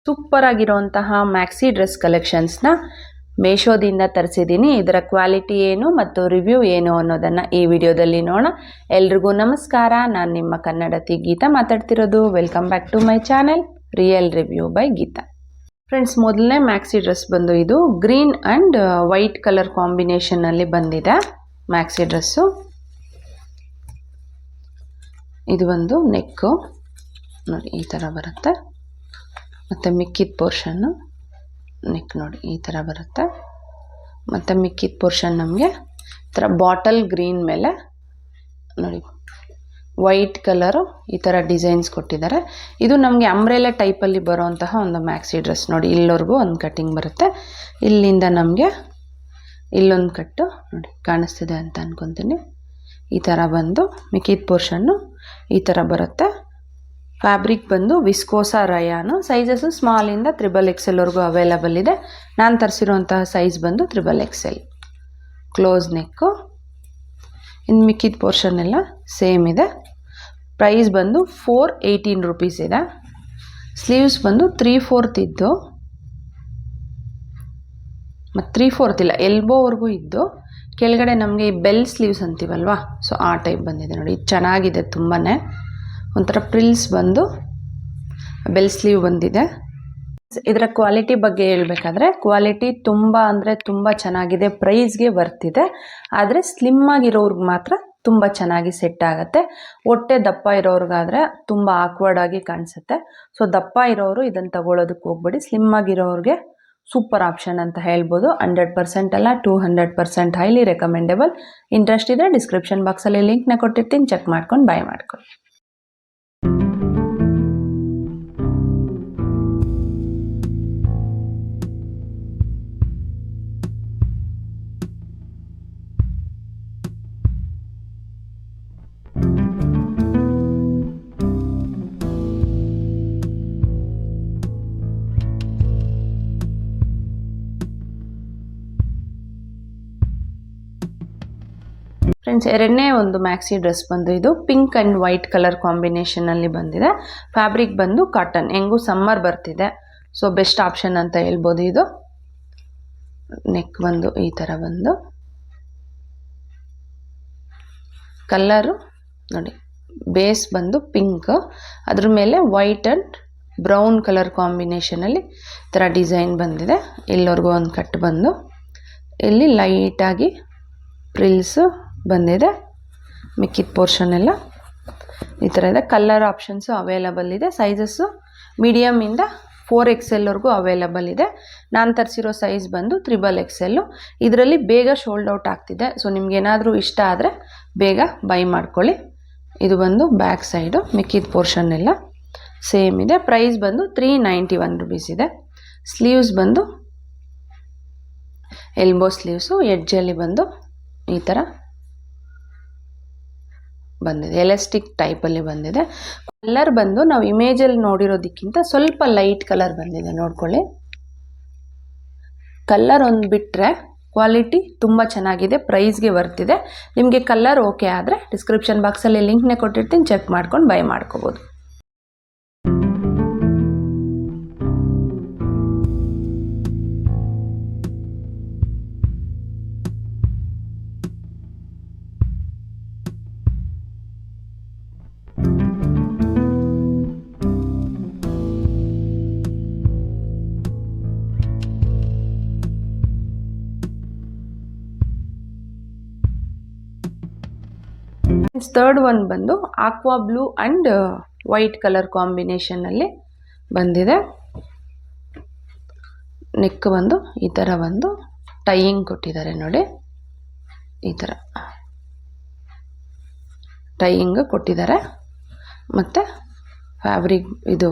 Super ಆಗಿರುವಂತಹ maxi dress ಕಲೆಕ್ಷನ್ಸ್ನ ಮೇಶೋದಿಂದ ತರಿಸಿದ್ದೀನಿ. ಇದರ quality ಏನು ಮತ್ತು ರಿವ್ಯೂ ಏನು ಅನ್ನೋದನ್ನು ಈ ವಿಡಿಯೋದಲ್ಲಿ ನೋಡೋಣ. ಎಲ್ರಿಗೂ ನಮಸ್ಕಾರ, ನಾನು ನಿಮ್ಮ ಕನ್ನಡತಿ ಗೀತಾ ಮಾತಾಡ್ತಿರೋದು. Welcome back to my channel real review by Geetha. Friends, ಮೊದಲನೇ ಮ್ಯಾಕ್ಸಿ ಡ್ರೆಸ್ ಬಂದು ಇದು ಗ್ರೀನ್ ಆ್ಯಂಡ್ ವೈಟ್ ಕಲರ್ ಕಾಂಬಿನೇಷನಲ್ಲಿ ಬಂದಿದೆ ಮ್ಯಾಕ್ಸಿ ಡ್ರೆಸ್ಸು. ಇದು ಒಂದು ನೆಕ್ಕು ನೋಡಿ ಈ ಥರ ಬರುತ್ತೆ, ಮತ್ತು ಮಿಕ್ಕಿದ ಪೋರ್ಷನ್ನು ನೆಕ್ ನೋಡಿ ಈ ಥರ ಬರುತ್ತೆ, ಮತ್ತು ಮಿಕ್ಕಿದ ಪೋರ್ಷನ್ ನಮಗೆ ಈ ಥರ ಬಾಟಲ್ ಗ್ರೀನ್ ಮೇಲೆ ನೋಡಿ ವೈಟ್ ಕಲರು ಈ ಥರ ಡಿಸೈನ್ಸ್ ಕೊಟ್ಟಿದ್ದಾರೆ. ಇದು ನಮಗೆ ಅಂಬ್ರೆಲಾ ಟೈಪಲ್ಲಿ ಬರೋವಂತಹ ಒಂದು ಮ್ಯಾಕ್ಸಿ ಡ್ರೆಸ್ ನೋಡಿ. ಇಲ್ಲವರೆಗೂ ಒಂದು ಕಟ್ಟಿಂಗ್ ಬರುತ್ತೆ, ಇಲ್ಲಿಂದ ನಮಗೆ ಇಲ್ಲೊಂದು ಕಟ್ಟು ನೋಡಿ ಕಾಣಿಸ್ತಿದೆ ಅಂತ ಅಂದ್ಕೊತೀನಿ. ಈ ಥರ ಬಂದು ಮಿಕ್ಕಿದ ಪೋರ್ಷನ್ನು ಈ ಥರ ಬರುತ್ತೆ. ಫ್ಯಾಬ್ರಿಕ್ ಬಂದು ವಿಸ್ಕೋಸಾ ರಯಾನು. ಸೈಜಸ್ಸು ಸ್ಮಾಲಿಂದ XXLವರೆಗೂ ಅವೈಲಬಲ್ ಇದೆ. ನಾನು ತರಿಸಿರುವಂತಹ ಸೈಜ್ ಬಂದು XXL. ಕ್ಲೋಸ್ ನೆಕ್ಕು. ಇನ್ನು ಮಿಕ್ಕಿದ ಪೋರ್ಷನ್ ಎಲ್ಲ ಸೇಮ್ ಇದೆ. ಪ್ರೈಸ್ ಬಂದು 418 ರುಪೀಸ್ ಇದೆ. ಸ್ಲೀವ್ಸ್ ಬಂದು 3/4 ಇದ್ದು ಮತ್ತು 3/4 ಇಲ್ಲ, ಎಲ್ಬೋವರೆಗೂ ಇದ್ದು ಕೆಳಗಡೆ ನಮಗೆ ಈ ಬೆಲ್ ಸ್ಲೀವ್ಸ್ ಅಂತೀವಲ್ವಾ, ಸೊ ಆ ಟೈಪ್ ಬಂದಿದೆ ನೋಡಿ. ಇದು ಚೆನ್ನಾಗಿದೆ, ತುಂಬಾ ಒಂಥರ ಪ್ರಿಲ್ಸ್ ಬಂದು ಬೆಲ್ ಸ್ಲೀವ್ ಬಂದಿದೆ. ಇದರ ಕ್ವಾಲಿಟಿ ಬಗ್ಗೆ ಹೇಳಬೇಕಾದ್ರೆ ಕ್ವಾಲಿಟಿ ತುಂಬ ಅಂದರೆ ತುಂಬ ಚೆನ್ನಾಗಿದೆ, ಪ್ರೈಸ್ಗೆ ವರ್ತಿದೆ. ಆದರೆ ಸ್ಲಿಮ್ ಆಗಿರೋರ್ಗೆ ಮಾತ್ರ ತುಂಬ ಚೆನ್ನಾಗಿ ಸೆಟ್ ಆಗುತ್ತೆ. ಹೊಟ್ಟೆ ದಪ್ಪ ಇರೋರ್ಗಾದರೆ ತುಂಬ ಆಕ್ವರ್ಡ್ ಆಗಿ ಕಾಣಿಸುತ್ತೆ. ಸೊ ದಪ್ಪ ಇರೋರು ಇದನ್ನು ತಗೊಳ್ಳೋದಕ್ಕೆ ಹೋಗ್ಬೇಡಿ. ಸ್ಲಿಮ್ ಆಗಿರೋರಿಗೆ ಸೂಪರ್ ಆಪ್ಷನ್ ಅಂತ ಹೇಳ್ಬೋದು. 100% ಅಲ್ಲ, 200% ಹೈಲಿ ರೆಕಮೆಂಡೇಬಲ್. ಇಂಟ್ರೆಸ್ಟ್ ಇದ್ದರೆ ಡಿಸ್ಕ್ರಿಪ್ಷನ್ ಬಾಕ್ಸಲ್ಲಿ ಲಿಂಕ್ನ ಕೊಟ್ಟಿರ್ತೀನಿ, ಚೆಕ್ ಮಾಡ್ಕೊಂಡು ಬೈ ಮಾಡ್ಕೊಳ್ಳಿ. ಫ್ರೆಂಡ್ಸ್, ಎರಡನೇ ಒಂದು ಮ್ಯಾಕ್ಸಿ ಡ್ರೆಸ್ ಬಂದು ಇದು ಪಿಂಕ್ ಆ್ಯಂಡ್ ವೈಟ್ ಕಲರ್ ಕಾಂಬಿನೇಷನಲ್ಲಿ ಬಂದಿದೆ. ಫ್ಯಾಬ್ರಿಕ್ ಬಂದು ಕಾಟನ್. ಹೆಂಗೂ ಸಮ್ಮರ್ ಬರ್ತಿದೆ, ಸೊ ಬೆಸ್ಟ್ ಆಪ್ಷನ್ ಅಂತ ಹೇಳ್ಬೋದು ಇದು. ನೆಕ್ ಬಂದು ಈ ಥರ ಬಂದು ಕಲರು ನೋಡಿ, ಬೇಸ್ ಬಂದು ಪಿಂಕ್, ಅದ್ರ ಮೇಲೆ ವೈಟ್ ಆ್ಯಂಡ್ ಬ್ರೌನ್ ಕಲರ್ ಕಾಂಬಿನೇಷನಲ್ಲಿ ಈ ಥರ ಡಿಸೈನ್ ಬಂದಿದೆ. ಇಲ್ಲಿವರೆಗೂ ಒಂದು ಕಟ್ ಬಂದು ಇಲ್ಲಿ ಲೈಟಾಗಿ ಪ್ರಿಲ್ಸು ಬಂದಿದೆ. ಮಿಕ್ಕಿದ ಪೋರ್ಷನ್ ಎಲ್ಲ ಈ ಥರ ಇದೆ. ಕಲರ್ ಆಪ್ಷನ್ಸು ಅವೈಲಬಲ್ ಇದೆ. ಸೈಜಸ್ಸು ಮೀಡಿಯಮಿಂದ 4XLವರೆಗೂ ಅವೈಲಬಲ್ ಇದೆ. ನಾನು ತರಿಸಿರೋ ಸೈಜ್ ಬಂದು XXL. ಇದರಲ್ಲಿ ಬೇಗ ಶೋಲ್ಡ್ ಔಟ್ ಆಗ್ತಿದೆ. ಸೊ ನಿಮ್ಗೇನಾದರೂ ಇಷ್ಟ ಆದರೆ ಬೇಗ ಬೈ ಮಾಡ್ಕೊಳ್ಳಿ. ಇದು ಬಂದು ಬ್ಯಾಕ್ ಸೈಡು. ಮಿಕ್ಕಿದ ಪೋರ್ಷನ್ ಎಲ್ಲ ಸೇಮ್ ಇದೆ. ಪ್ರೈಸ್ ಬಂದು 391 ರುಪೀಸ್ ಇದೆ. ಸ್ಲೀವ್ಸ್ ಬಂದು ಎಲ್ಬೋ ಸ್ಲೀವ್ಸು, ಎಡ್ಜಲ್ಲಿ ಬಂದು ಈ ಥರ ಬಂದಿದೆ, ಎಲಾಸ್ಟಿಕ್ ಟೈಪಲ್ಲಿ ಬಂದಿದೆ. ಕಲರ್ ಬಂದು ನಾವು ಇಮೇಜಲ್ಲಿ ನೋಡಿರೋದಕ್ಕಿಂತ ಸ್ವಲ್ಪ ಲೈಟ್ ಕಲರ್ ಬಂದಿದೆ, ನೋಡ್ಕೊಳ್ಳಿ. ಕಲರ್ ಒಂದು ಬಿಟ್ಟರೆ ಕ್ವಾಲಿಟಿ ತುಂಬ ಚೆನ್ನಾಗಿದೆ, ಪ್ರೈಸ್ಗೆ ವರ್ತಿದೆ. ನಿಮಗೆ ಕಲರ್ ಓಕೆ ಆದರೆ ಡಿಸ್ಕ್ರಿಪ್ಷನ್ ಬಾಕ್ಸಲ್ಲಿ ಲಿಂಕ್ನೇ ಕೊಟ್ಟಿರ್ತೀನಿ, ಚೆಕ್ ಮಾಡ್ಕೊಂಡು ಬೈ ಮಾಡ್ಕೋಬೋದು. ಥರ್ಡ್ ಒನ್ ಬಂದು aqua blue and white colour ಕಾಂಬಿನೇಷನಲ್ಲಿ ಬಂದಿದೆ. ನೆಕ್ ಬಂದು ಈ ಥರ ಒಂದು ಟೈಯಿಂಗ್ ಕೊಟ್ಟಿದ್ದಾರೆ ನೋಡಿ, ಈ ಥರ ಟೈಯಿಂಗ್ ಕೊಟ್ಟಿದ್ದಾರೆ. ಮತ್ತು ಫ್ಯಾಬ್ರಿಕ್ ಇದು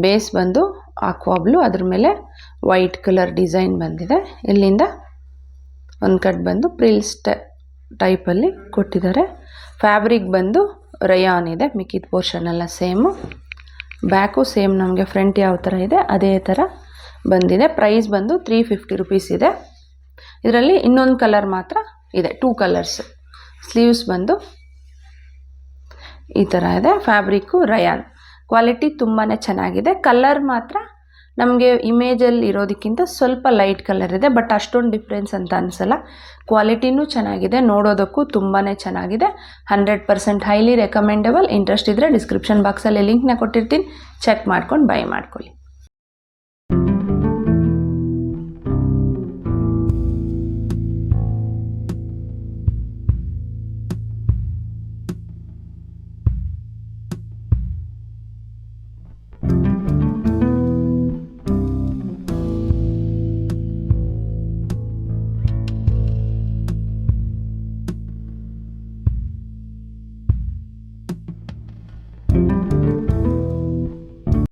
ಬೇಸ್ ಬಂದು ಆಕ್ವಾ ಬ್ಲೂ, ಅದ್ರ ಮೇಲೆ ವೈಟ್ ಕಲರ್ ಡಿಸೈನ್ ಬಂದಿದೆ. ಇಲ್ಲಿಂದ ಒಂದು ಕಟ್ ಬಂದು ಪ್ರಿಲ್ಸ್ ಟೈಪಲ್ಲಿ ಕೊಟ್ಟಿದ್ದಾರೆ. ಫ್ಯಾಬ್ರಿಕ್ ಬಂದು ರಯಾನ್ ಇದೆ. ಮಿಕ್ಕಿದ ಪೋರ್ಷನ್ ಎಲ್ಲ ಸೇಮು. ಬ್ಯಾಕು ಸೇಮ್ ನಮಗೆ ಫ್ರಂಟ್ ಯಾವ ಥರ ಇದೆ ಅದೇ ಥರ ಬಂದಿದೆ. ಪ್ರೈಸ್ ಬಂದು 350 ರುಪೀಸ್ ಇದೆ. ಇದರಲ್ಲಿ ಇನ್ನೊಂದು ಕಲರ್ ಮಾತ್ರ ಇದೆ, 2 ಕಲರ್ಸ್. ಸ್ಲೀವ್ಸ್ ಬಂದು ಈ ಥರ ಇದೆ. ಫ್ಯಾಬ್ರಿಕ್ಕು ರಯಾನ್. ಕ್ವಾಲಿಟಿ ತುಂಬಾ ಚೆನ್ನಾಗಿದೆ. ಕಲರ್ ಮಾತ್ರ ನಮಗೆ ಇಮೇಜಲ್ಲಿ ಇರೋದಕ್ಕಿಂತ ಸ್ವಲ್ಪ ಲೈಟ್ ಕಲರ್ ಇದೆ, ಬಟ್ ಅಷ್ಟೊಂದು ಡಿಫ್ರೆನ್ಸ್ ಅಂತ ಅನಿಸಲ್ಲ. ಕ್ವಾಲಿಟಿನೂ ಚೆನ್ನಾಗಿದೆ, ನೋಡೋದಕ್ಕೂ ತುಂಬಾ ಚೆನ್ನಾಗಿದೆ. 100% ಹೈಲಿ ರೆಕಮೆಂಡಬಲ್. ಇಂಟ್ರೆಸ್ಟ್ ಇದ್ದರೆ ಡಿಸ್ಕ್ರಿಪ್ಷನ್ ಬಾಕ್ಸಲ್ಲಿ ಲಿಂಕ್ನ ಕೊಟ್ಟಿರ್ತೀನಿ, ಚೆಕ್ ಮಾಡ್ಕೊಂಡು ಬೈ ಮಾಡ್ಕೊಳ್ಳಿ.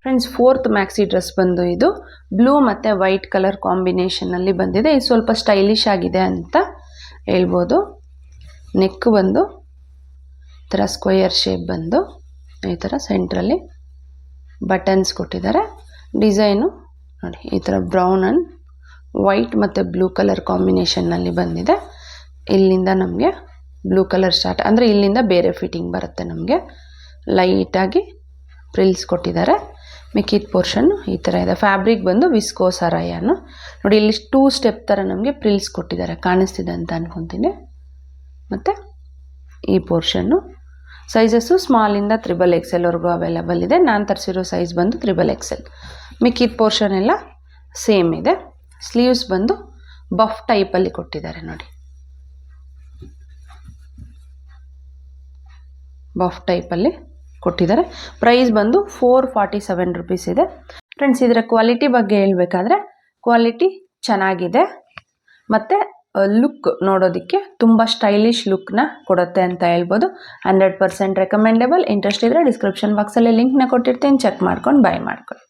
ಫ್ರೆಂಡ್ಸ್, 4th ಮ್ಯಾಕ್ಸಿ ಡ್ರೆಸ್ ಬಂದು ಇದು ಬ್ಲೂ ಮತ್ತು ವೈಟ್ ಕಲರ್ ಕಾಂಬಿನೇಷನಲ್ಲಿ ಬಂದಿದೆ. ಇದು ಸ್ವಲ್ಪ ಸ್ಟೈಲಿಶ್ ಆಗಿದೆ ಅಂತ ಹೇಳ್ಬೋದು. ನೆಕ್ ಬಂದು ಈ ಥರ ಸ್ಕ್ವೇರ್ ಶೇಪ್ ಬಂದು ಈ ಥರ ಸೆಂಟ್ರಲ್ಲಿ ಬಟನ್ಸ್ ಕೊಟ್ಟಿದ್ದಾರೆ. ಡಿಸೈನು ನೋಡಿ ಈ ಥರ ಬ್ರೌನ್ ಆ್ಯಂಡ್ ವೈಟ್ ಮತ್ತು ಬ್ಲೂ ಕಲರ್ ಕಾಂಬಿನೇಷನ್ನಲ್ಲಿ ಬಂದಿದೆ. ಇಲ್ಲಿಂದ ನಮಗೆ ಬ್ಲೂ ಕಲರ್ ಸ್ಟಾರ್ಟ್, ಅಂದರೆ ಇಲ್ಲಿಂದ ಬೇರೆ ಫಿಟ್ಟಿಂಗ್ ಬರುತ್ತೆ. ನಮಗೆ ಲೈಟಾಗಿ ಪ್ರಿಲ್ಸ್ ಕೊಟ್ಟಿದ್ದಾರೆ. ಮಿಕ್ಕಿದ ಪೋರ್ಷನ್ನು ಈ ಥರ ಇದೆ. ಫ್ಯಾಬ್ರಿಕ್ ಬಂದು ವಿಸ್ಕೋಸ್ ಅರಾಯನು. ನೋಡಿ ಇಲ್ಲಿ 2 ಸ್ಟೆಪ್ ಥರ ನಮಗೆ ಪ್ರಿಲ್ಸ್ ಕೊಟ್ಟಿದ್ದಾರೆ, ಕಾಣಿಸ್ತಿದೆ ಅಂತ ಅನ್ಕೊತೀನಿ. ಮತ್ತು ಈ ಪೋರ್ಷನ್ನು ಸೈಜಸ್ಸು ಸ್ಮಾಲಿಂದ 3XL ವರೆಗೂ ಅವೈಲಬಲ್ ಇದೆ. ನಾನು ತರಿಸಿರೋ ಸೈಜ್ ಬಂದು 3XL. ಮಿಕ್ಕಿದ ಪೋರ್ಷನ್ ಎಲ್ಲ ಸೇಮ್ ಇದೆ. ಸ್ಲೀವ್ಸ್ ಬಂದು ಬಫ್ ಟೈಪಲ್ಲಿ ಕೊಟ್ಟಿದ್ದಾರೆ ನೋಡಿ, ಬಫ್ ಟೈಪಲ್ಲಿ ಕೊಟ್ಟಿದ್ದಾರೆ. ಪ್ರೈಸ್ ಬಂದು 447 ರುಪೀಸ್ ಇದೆ. ಫ್ರೆಂಡ್ಸ್, ಇದರ ಕ್ವಾಲಿಟಿ ಬಗ್ಗೆ ಹೇಳಬೇಕಾದ್ರೆ ಕ್ವಾಲಿಟಿ ಚೆನ್ನಾಗಿದೆ ಮತ್ತು ಲುಕ್ ನೋಡೋದಕ್ಕೆ ತುಂಬ ಸ್ಟೈಲಿಶ್ ಲುಕ್ನ ಕೊಡುತ್ತೆ ಅಂತ ಹೇಳ್ಬೋದು. 100% ರೆಕಮೆಂಡಬಲ್. ಇಂಟ್ರೆಸ್ಟ್ ಇದ್ದರೆ ಡಿಸ್ಕ್ರಿಪ್ಷನ್ ಬಾಕ್ಸಲ್ಲಿ ಲಿಂಕ್ನ ಕೊಟ್ಟಿರ್ತೀನಿ, ಚೆಕ್ ಮಾಡ್ಕೊಂಡು ಬೈ ಮಾಡ್ಕೊಳ್ಳಿ.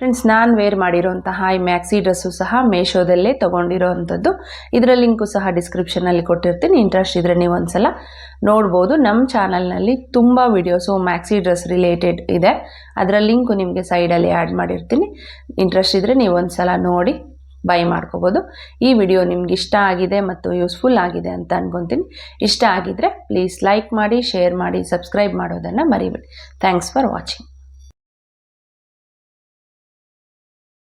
ಫ್ರೆಂಡ್ಸ್, ನಾನು ವೇರ್ ಮಾಡಿರೋಂತಹ ಈ ಮ್ಯಾಕ್ಸಿ ಡ್ರೆಸ್ಸು ಸಹ ಮೇಶೋದಲ್ಲೇ ತೊಗೊಂಡಿರೋವಂಥದ್ದು. ಇದರ ಲಿಂಕು ಸಹ ಡಿಸ್ಕ್ರಿಪ್ಷನಲ್ಲಿ ಕೊಟ್ಟಿರ್ತೀನಿ. ಇಂಟ್ರೆಸ್ಟ್ ಇದ್ದರೆ ನೀವು ಒಂದ್ಸಲ ನೋಡ್ಬೋದು. ನಮ್ಮ ಚಾನಲ್ನಲ್ಲಿ ತುಂಬ ವಿಡಿಯೋಸು ಮ್ಯಾಕ್ಸಿ ಡ್ರೆಸ್ ರಿಲೇಟೆಡ್ ಇದೆ. ಅದರ ಲಿಂಕು ನಿಮಗೆ ಸೈಡಲ್ಲಿ ಆ್ಯಡ್ ಮಾಡಿರ್ತೀನಿ. ಇಂಟ್ರೆಸ್ಟ್ ಇದ್ದರೆ ನೀವು ಒಂದ್ಸಲ ನೋಡಿ ಬೈ ಮಾಡ್ಕೋಬೋದು. ಈ ವಿಡಿಯೋ ನಿಮ್ಗೆ ಇಷ್ಟ ಆಗಿದೆ ಮತ್ತು ಯೂಸ್ಫುಲ್ ಆಗಿದೆ ಅಂತ ಅನ್ಕೊತೀನಿ. ಇಷ್ಟ ಆಗಿದ್ದರೆ ಪ್ಲೀಸ್ ಲೈಕ್ ಮಾಡಿ, ಶೇರ್ ಮಾಡಿ, ಸಬ್ಸ್ಕ್ರೈಬ್ ಮಾಡೋದನ್ನು ಮರಿಬೇಡಿ. Thanks for watching.